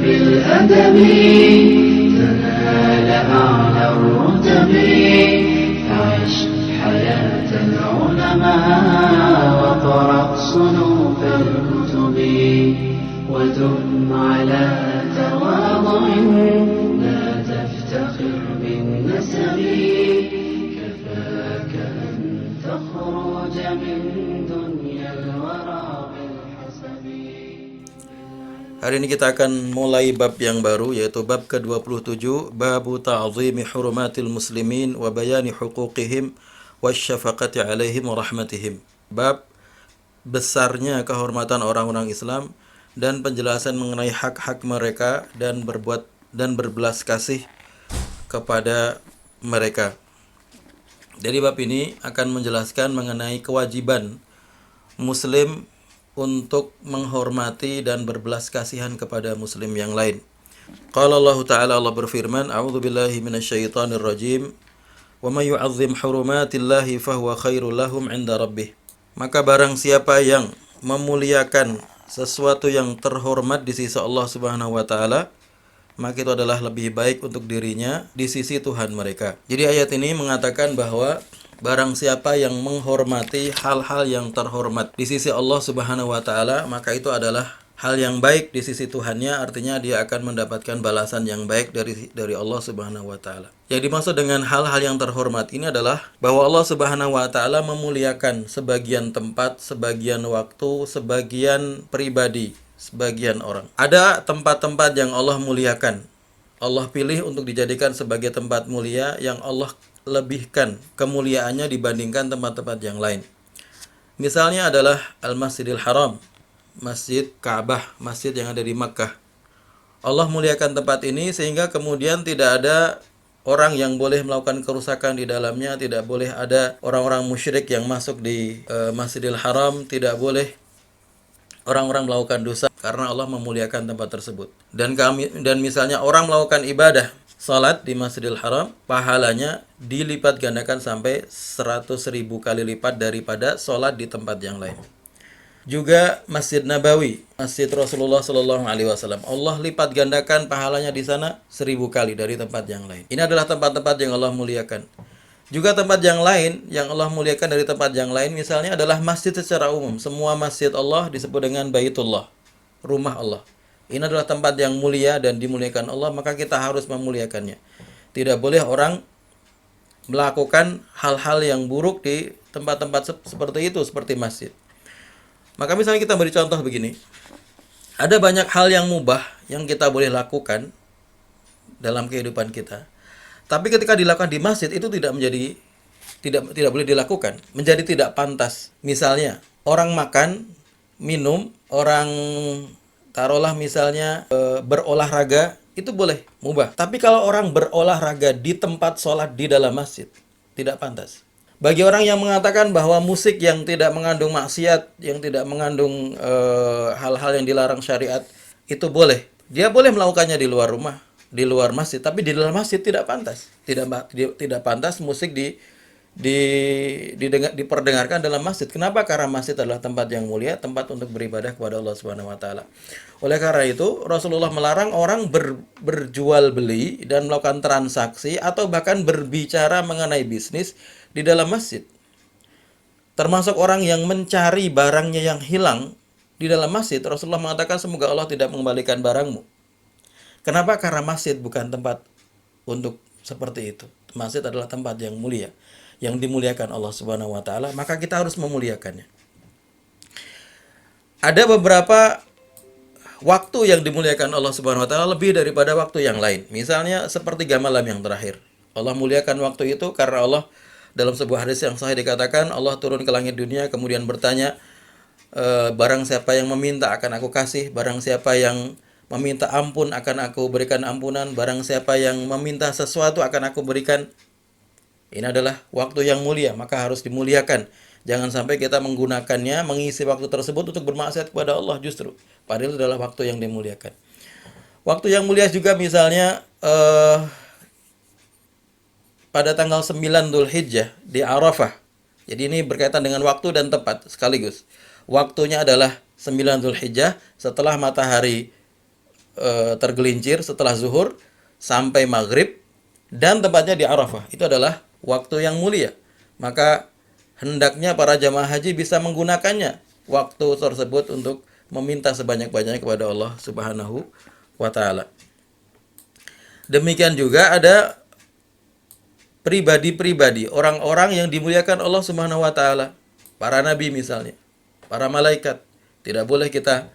بالأدب تنال أعلى الرتب فعش حياة العلماء وقرأ صنوف الكتب ودم على تواضع لا تفتخر بالنسب كفاك أن تخرج من دنيا الورى بالحسب. Hari ini kita akan mulai bab yang baru, yaitu bab ke-27, Babu ta'zimi hurumatil muslimin wa bayani huquqihim wasyafaqati alaihim wa rahmatihim. Bab besarnya kehormatan orang-orang Islam dan penjelasan mengenai hak-hak mereka dan berbelas kasih kepada mereka. Jadi bab ini akan menjelaskan mengenai kewajiban muslim untuk menghormati dan berbelas kasihan kepada muslim yang lain. Qala Allah Ta'ala, Allah berfirman, A'udzu billahi minasyaitonir rajim. Wa may yu'azzim hurumatillahi fahuwa khairul lahum 'inda rabbih. Maka barang siapa yang memuliakan sesuatu yang terhormat di sisi Allah Subhanahu wa taala, maka itu adalah lebih baik untuk dirinya di sisi Tuhan mereka. Jadi ayat ini mengatakan bahwa barang siapa yang menghormati hal-hal yang terhormat di sisi Allah Subhanahu wa taala, maka itu adalah hal yang baik di sisi Tuhannya, artinya dia akan mendapatkan balasan yang baik dari Allah Subhanahu wa taala. Yang dimaksud dengan hal-hal yang terhormat ini adalah bahwa Allah Subhanahu wa taala memuliakan sebagian tempat, sebagian waktu, sebagian pribadi, sebagian orang. Ada tempat-tempat yang Allah muliakan. Allah pilih untuk dijadikan sebagai tempat mulia yang Allah lebihkan kemuliaannya dibandingkan tempat-tempat yang lain. Misalnya adalah Al-Masjidil Haram, Masjid Ka'bah, masjid yang ada di Makkah. Allah muliakan tempat ini sehingga kemudian tidak ada orang yang boleh melakukan kerusakan di dalamnya, tidak boleh ada orang-orang musyrik yang masuk di Masjidil Haram, tidak boleh orang-orang melakukan dosa karena Allah memuliakan tempat tersebut. Dan misalnya orang melakukan ibadah salat di Masjidil Haram, pahalanya dilipat gandakan sampai 100.000 kali lipat daripada salat di tempat yang lain. Juga Masjid Nabawi, Masjid Rasulullah Sallallahu Alaihi Wasallam, Allah lipat gandakan pahalanya di sana 1000 kali dari tempat yang lain. Ini adalah tempat-tempat yang Allah muliakan. Juga tempat yang lain yang Allah muliakan dari tempat yang lain, misalnya adalah masjid secara umum. Semua masjid Allah disebut dengan Baitullah, rumah Allah. Ini adalah tempat yang mulia dan dimuliakan Allah, maka kita harus memuliakannya. Tidak boleh orang melakukan hal-hal yang buruk di tempat-tempat seperti itu, seperti masjid. Maka misalnya kita beri contoh begini. Ada banyak hal yang mubah yang kita boleh lakukan dalam kehidupan kita. Tapi ketika dilakukan di masjid itu tidak boleh dilakukan, menjadi tidak pantas. Misalnya, orang makan, minum, orang taruhlah misalnya berolahraga, itu boleh, mubah. Tapi kalau orang berolahraga di tempat sholat di dalam masjid, tidak pantas. Bagi orang yang mengatakan bahwa musik yang tidak mengandung maksiat, yang tidak mengandung hal-hal yang dilarang syariat, itu boleh. Dia boleh melakukannya di luar rumah, di luar masjid, tapi di dalam masjid tidak pantas. Tidak pantas musik diperdengarkan dalam masjid. Kenapa? Karena masjid adalah tempat yang mulia, tempat untuk beribadah kepada Allah Subhanahu wa taala. Oleh karena itu, Rasulullah melarang orang berjual beli dan melakukan transaksi atau bahkan berbicara mengenai bisnis di dalam masjid. Termasuk orang yang mencari barangnya yang hilang di dalam masjid, Rasulullah mengatakan semoga Allah tidak mengembalikan barangmu. Kenapa? Karena masjid bukan tempat untuk seperti itu. Masjid adalah tempat yang mulia, yang dimuliakan Allah Subhanahu wa taala, maka kita harus memuliakannya. Ada beberapa waktu yang dimuliakan Allah Subhanahu wa taala lebih daripada waktu yang lain. Misalnya sepertiga malam yang terakhir. Allah muliakan waktu itu karena Allah dalam sebuah hadis yang sahih dikatakan Allah turun ke langit dunia kemudian bertanya, barang siapa yang meminta akan aku kasih, barang siapa yang meminta ampun akan aku berikan ampunan, barang siapa yang meminta sesuatu akan aku berikan. Ini adalah waktu yang mulia, maka harus dimuliakan. Jangan sampai kita menggunakannya, mengisi waktu tersebut untuk bermaksiat kepada Allah justru. Padahal itu adalah waktu yang dimuliakan. Waktu yang mulia juga misalnya pada tanggal 9 Dzulhijjah di Arafah. Jadi ini berkaitan dengan waktu dan tepat sekaligus. Waktunya adalah 9 Dzulhijjah setelah matahari tergelincir setelah zuhur sampai maghrib, dan tempatnya di Arafah. Itu adalah waktu yang mulia. Maka hendaknya para jamaah haji bisa menggunakannya waktu tersebut untuk meminta sebanyak-banyaknya kepada Allah Subhanahu wa taala. Demikian juga ada pribadi-pribadi, orang-orang yang dimuliakan Allah Subhanahu wa taala. Para nabi misalnya, para malaikat. Tidak boleh kita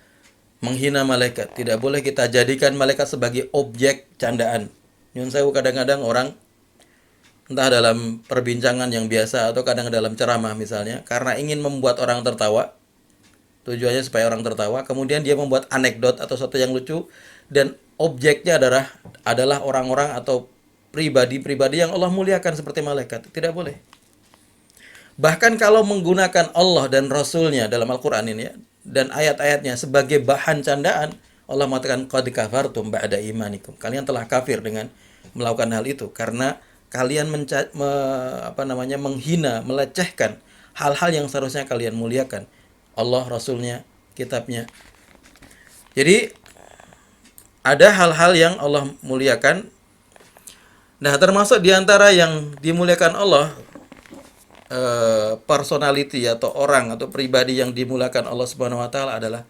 menghina malaikat, tidak boleh kita jadikan malaikat sebagai objek candaan. Nyun sewu, kadang-kadang orang entah dalam perbincangan yang biasa atau kadang dalam ceramah misalnya, karena ingin membuat orang tertawa, tujuannya supaya orang tertawa, kemudian dia membuat anekdot atau sesuatu yang lucu, dan objeknya adalah orang-orang atau pribadi-pribadi yang Allah muliakan seperti malaikat. Tidak boleh. Bahkan kalau menggunakan Allah dan Rasulnya dalam Al-Quran ini ya, dan ayat-ayatnya sebagai bahan candaan, Allah mengatakan qad kafartum ba'da imanikum. Kalian telah kafir dengan melakukan hal itu karena kalian menghina, melecehkan hal-hal yang seharusnya kalian muliakan. Allah, Rasulnya, kitabnya. Jadi ada hal-hal yang Allah muliakan. Nah, termasuk diantara yang dimuliakan Allah, personality atau orang atau pribadi yang dimuliakan Allah Subhanahu wa taala adalah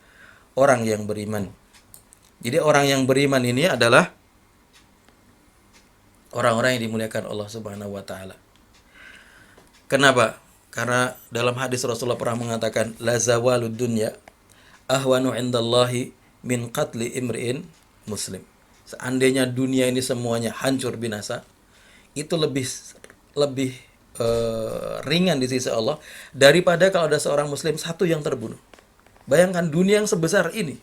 orang yang beriman. Jadi orang yang beriman ini adalah orang-orang yang dimuliakan Allah Subhanahu wa taala. Kenapa? Karena dalam hadis Rasulullah pernah mengatakan la zawalud dunya ahwanu indallahi min qatli imri'in muslim. Seandainya dunia ini semuanya hancur binasa, itu lebih ringan di sisi Allah daripada kalau ada seorang muslim satu yang terbunuh. Bayangkan dunia yang sebesar ini,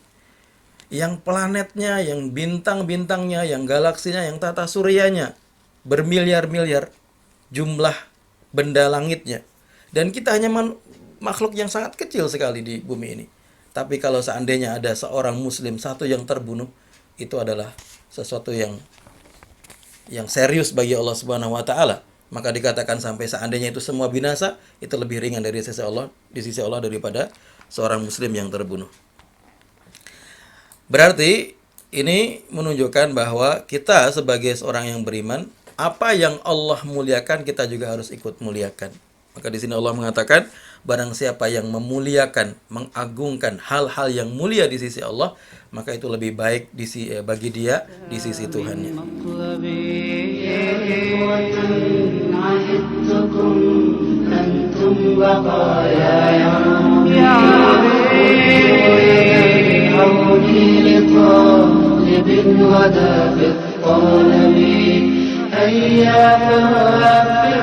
yang planetnya, yang bintang-bintangnya, yang galaksinya, yang tata suryanya, bermiliar-miliar jumlah benda langitnya. Dan kita hanya makhluk yang sangat kecil sekali di bumi ini. Tapi kalau seandainya ada seorang muslim satu yang terbunuh, itu adalah sesuatu yang serius bagi Allah Subhanahu wa taala. Maka dikatakan sampai seandainya itu semua binasa, itu lebih ringan dari sisi Allah, di sisi Allah daripada seorang muslim yang terbunuh. Berarti ini menunjukkan bahwa kita sebagai seorang yang beriman, apa yang Allah muliakan kita juga harus ikut muliakan. Maka di sini Allah mengatakan, barang siapa yang memuliakan, mengagungkan hal-hal yang mulia di sisi Allah, maka itu lebih baik bagi dia di sisi Tuhannya. هيا فوافي